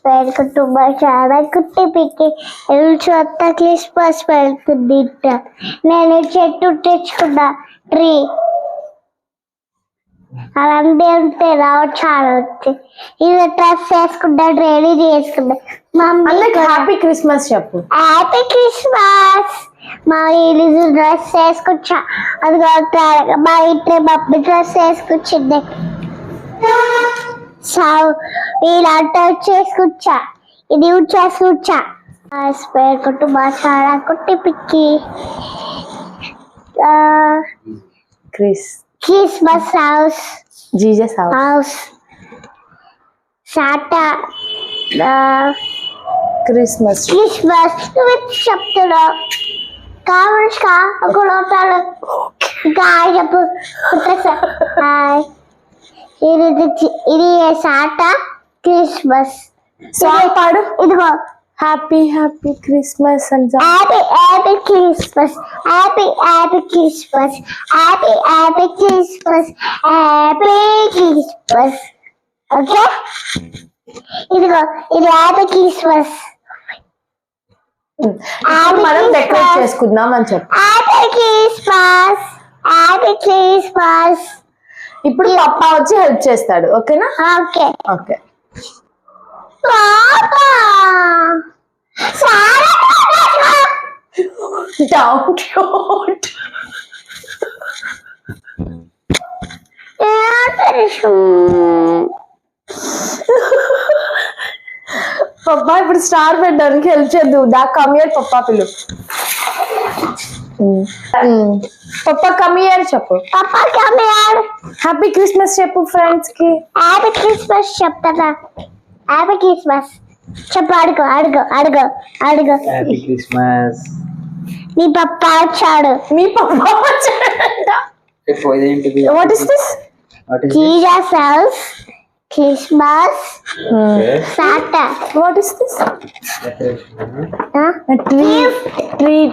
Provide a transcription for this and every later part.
పెడుకుంటూ చాలా కుట్టి పిక్కి చొత్త క్రిస్మస్ పెడుతుంది నేను చెట్టు తెచ్చుకున్నా ట్రీ అలాంటి ఉంటే చాలా వచ్చి ఇది డ్రెస్ వేసుకుంటా రెడీ చేసుకుంటా మమ్మీ హ్యాపీ క్రిస్మస్ చెప్పు. Happy Christmas. మా ఇల్లు డ్రెస్ వేసుకొచ్చా అది మా ఇంట్లో మమ్మీ డ్రెస్ వేసుకొచ్చింది వీళ్ళంట చేసుకొచ్చా ఇది చేసుకొచ్చా పేరుకుంటూ మా చాలా కుట్టి పిక్కి Christmas house Jesus house Santa Christmas నువ్వు చెప్తున్నావు కావచ్చు ఒకటాలు ఇంకా చెప్పు హాయ్ ఇది సాటా క్రిస్మస్ సాంగ్ పాడు. ఇదిగో హ్యాపీ హ్యాపీ క్రిస్మస్ అని happy Christmas happy Christmas happy Christmas happy Christmas. Okay ఇదిగో ఇది హ్యాపీ క్రిస్మస్. మనం డెకరేట్ చేసుకుందాం అని చెప్పు. Happy Christmas happy Christmas. ఇప్పుడు పప్పా వచ్చి హెల్ప్ చేస్తాడు. ఓకేనా? Okay okay. పప్పా ఇప్పుడు స్టార్ పెట్టడానికి హెల్ప్ చేద్దాం. దా కమియర్ పప్పా పిలు. పప్పా కమియర్ చెప్పు. పప్పా కమియర్. హ్యాపీ క్రిస్మస్ చెప్పు ఫ్రెండ్స్ కి. హ్యాపీ క్రిస్మస్ చెప్తానా? హ్యాపీ క్రిస్మస్ చెప్పు. అడుగు హ్యాపీ క్రిస్మస్. మీ పప్పా వచ్చాడు. మీ పప్పా వచ్చాడంట. What is this? Jesus house Christmas Santa. What is this?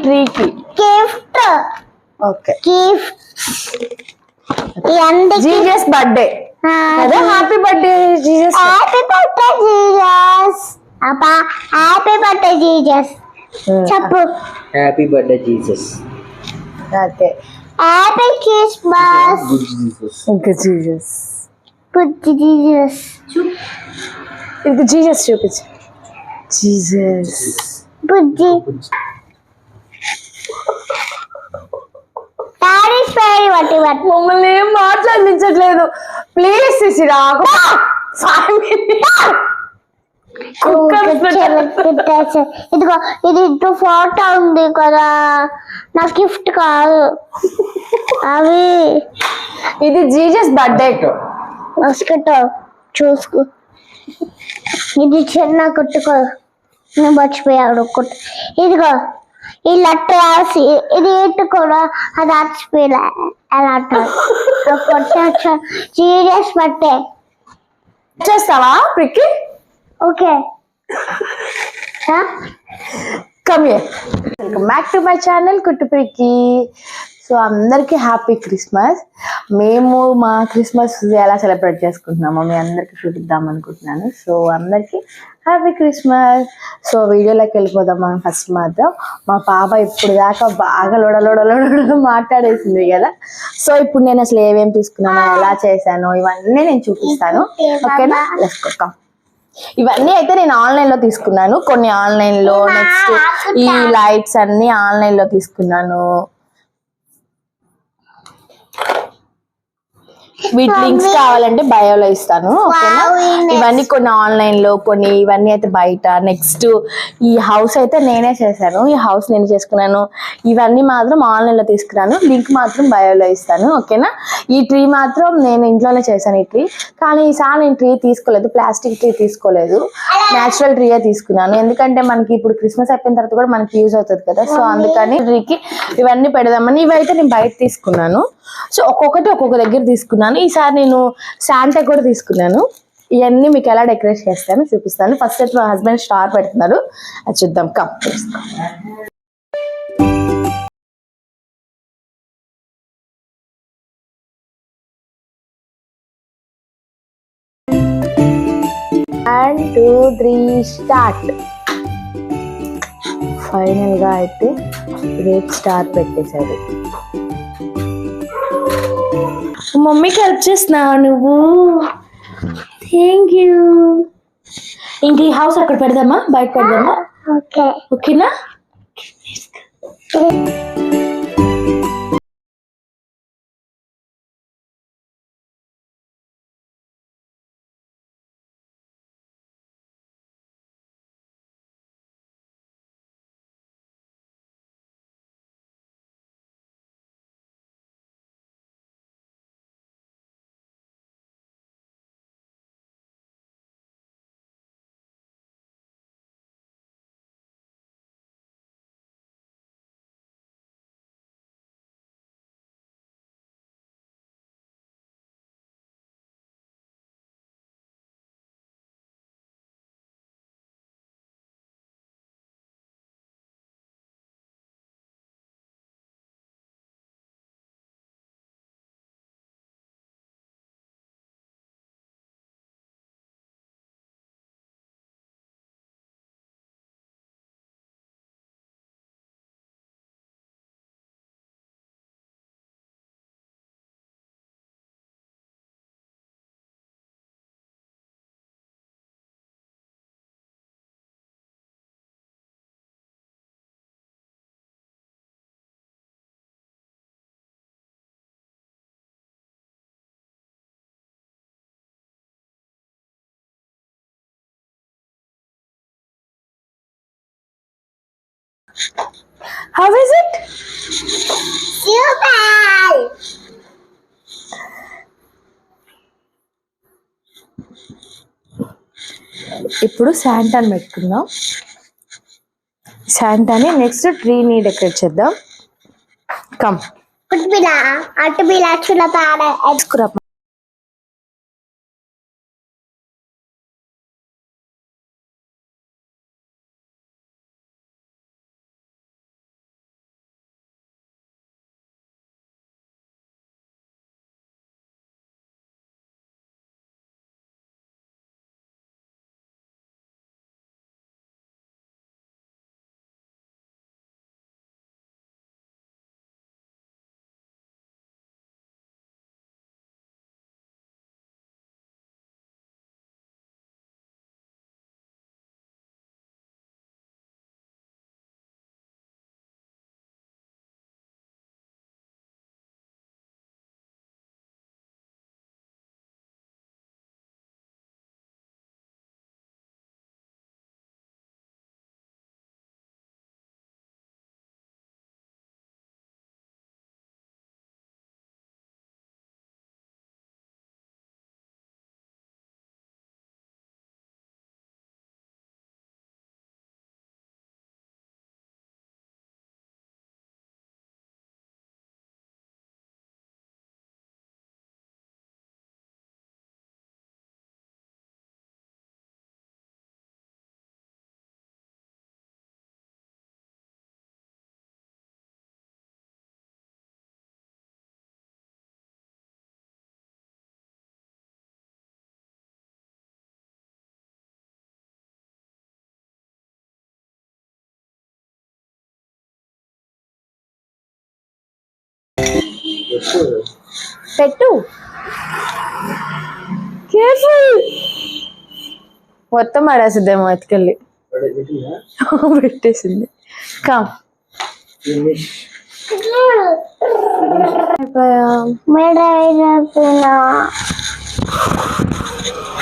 Tree కి gift. Okay. Gift Jesus birthday. Happy birthday Jesus. Happy birthday Jesus. అబ్బా హ్యాపీ బర్త్డే జీసస్ చెప్పు. Happy birthday Jesus. Okay. Happy Christmas. ఇంకా Jesus. బుజ్జి Jesus. ఇది Jesus చూపించు. Jesus బుజ్జి. మమ్మల్ని ఏం మాట్లాడించట్లేదు ప్లీజ్ శిశిరా. ఇదిగో ఇది ఇంట్లో ఫోటో ఉంది కదా నా గిఫ్ట్ కాదు అవి. ఇది జీసస్ బర్త్డే. మస్కిటో చూసుకో. ఇది చిన్న కుట్టుకో నేను మర్చిపోయాడు కుట్టు. ఇదిగో ఈ లెటర్ రాసి ఇది ఎట్టుకోడా అది మర్చిపోయా ఎలా కొట్టచ్చు. సీరియస్ బట్టే చేస్తావా ప్రిక్కి? Okay. Come here. Welcome back to my channel కుట్టు ప్రిక్కి. సో అందరికీ హ్యాపీ క్రిస్మస్. మేము మా క్రిస్మస్ ఎలా సెలబ్రేట్ చేసుకుంటున్నామో మీ అందరికీ చూపిద్దాం అనుకుంటున్నాను. సో అందరికీ హ్యాపీ క్రిస్మస్. సో వీడియోలోకి వెళ్ళిపోదాం. మనం ఫస్ట్ మాత్రం మా పాప ఇప్పుడు దాకా బాగా లోడలోడలోడ మాట్లాడేసింది కదా. సో ఇప్పుడు నేను అసలు ఏమేమి తీసుకున్నానో ఎలా చేశానో ఇవన్నీ నేను చూపిస్తాను. ఓకేనా? Let's go. ఇవన్నీ అయితే నేను ఆన్లైన్ లో తీసుకున్నాను. కొన్ని ఆన్లైన్ లో, నెక్స్ట్ ఈ లైట్స్ అన్ని ఆన్లైన్ లో తీసుకున్నాను. వీటి లింక్స్ కావాలంటే బయోలో ఇస్తాను. ఓకేనా? ఇవన్నీ కొన్ని ఆన్లైన్ లో, కొన్ని ఇవన్నీ అయితే బయట. నెక్స్ట్ ఈ హౌస్ అయితే నేనే చేశాను. ఈ హౌస్ నేను చేసుకున్నాను. ఇవన్నీ మాత్రం ఆన్లైన్ లో తీసుకున్నాను. లింక్ మాత్రం బయోలో ఇస్తాను. ఓకేనా? ఈ ట్రీ మాత్రం నేను ఇంట్లోనే చేశాను ఈ ట్రీ. కానీ ఈసారి నేను ట్రీ తీసుకోలేదు, ప్లాస్టిక్ ట్రీ తీసుకోలేదు, న్యాచురల్ ట్రీయే తీసుకున్నాను. ఎందుకంటే మనకి ఇప్పుడు క్రిస్మస్ అయిపోయిన తర్వాత కూడా మనకి యూజ్ అవుతుంది కదా. సో అందుకని ట్రీకి ఇవన్నీ పెడదామని ఇవైతే నేను బయట తీసుకున్నాను. సో ఒక్కొక్కటి ఒక్కొక్క దగ్గర తీసుకున్నాను. ఈసారి నేను శాంటా కూడా తీసుకున్నాను. ఇవన్నీ మీకు ఎలా డెకరేట్ చేస్తాను చూపిస్తాను. ఫస్ట్ అయితే మా హస్బెండ్ స్టార్ పెడుతున్నారు, అది చూద్దాం. కమ్. 2 3 స్టార్ట్. ఫైనల్ గా అయితే రేట్ స్టార్ పెట్టేశాడు. మమ్మీకి హెల్ప్ చేస్తున్నావు నువ్వు. Thank you. ఇంక ఈ హౌస్ అక్కడ పెడదామా, బయట పెడదామా? ఓకే. ఓకేనా? How is it? Super. ఇప్పుడు శాంటాని పెట్టుకుందాం. శాంటాని నెక్స్ట్ ట్రీని డెకరేట్ చేద్దాం. కమ్ కుట్బిలా అటుబిలా చులతాడ తీసుకురా. పెట్టు. కేర్ఫుల్. మొత్తం ఆడేసిద్దేమో ఎత్తుకెళ్ళి. పెట్టేసింది. Come.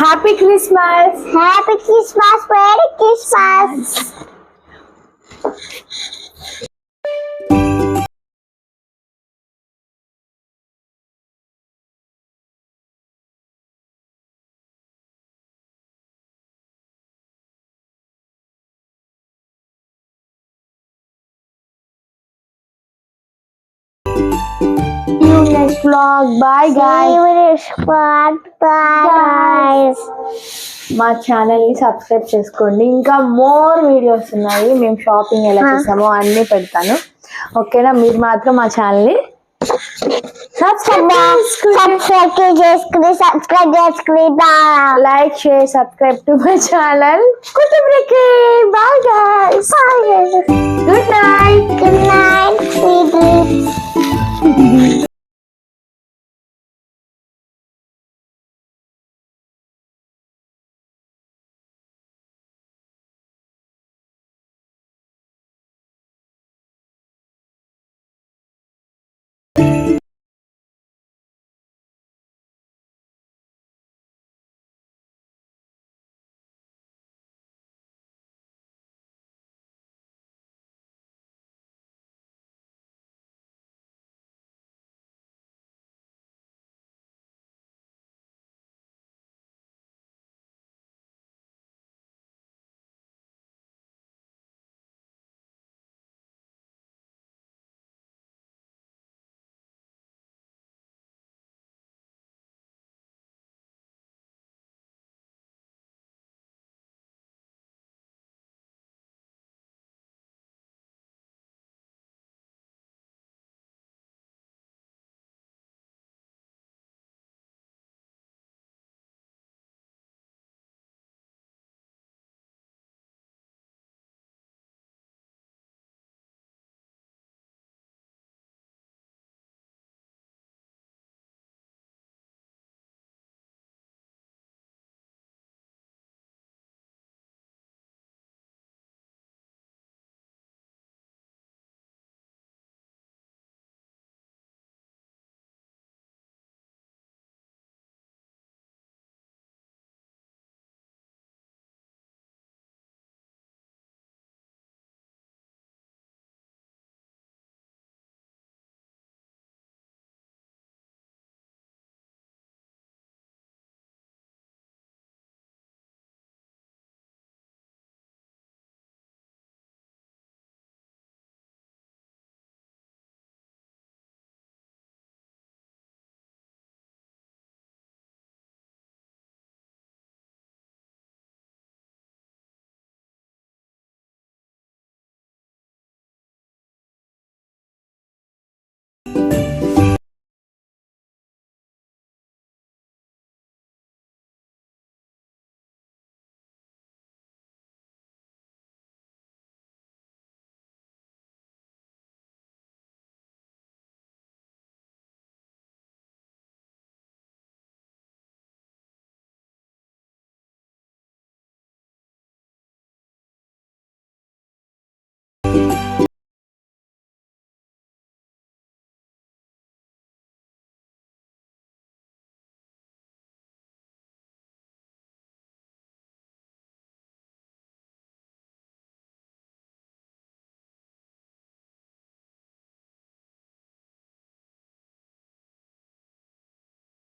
Happy Christmas. Happy Christmas. Merry Christmas. Next vlog. Bye guys. మా ఛానల్ ని సబ్స్క్రైబ్ చేసుకోండి. ఇంకా మోర్ వీడియోస్ ఉన్నాయి. మేము షాపింగ్ ఎలా చేసామో అన్ని పెడతాను. ఓకేనా? మీరు మాత్రం మా ఛానల్ ని సబ్స్క్రైబ్ చేసుకుని like share subscribe to my channel కుటుంబకి. Bye guys, good night. Good night.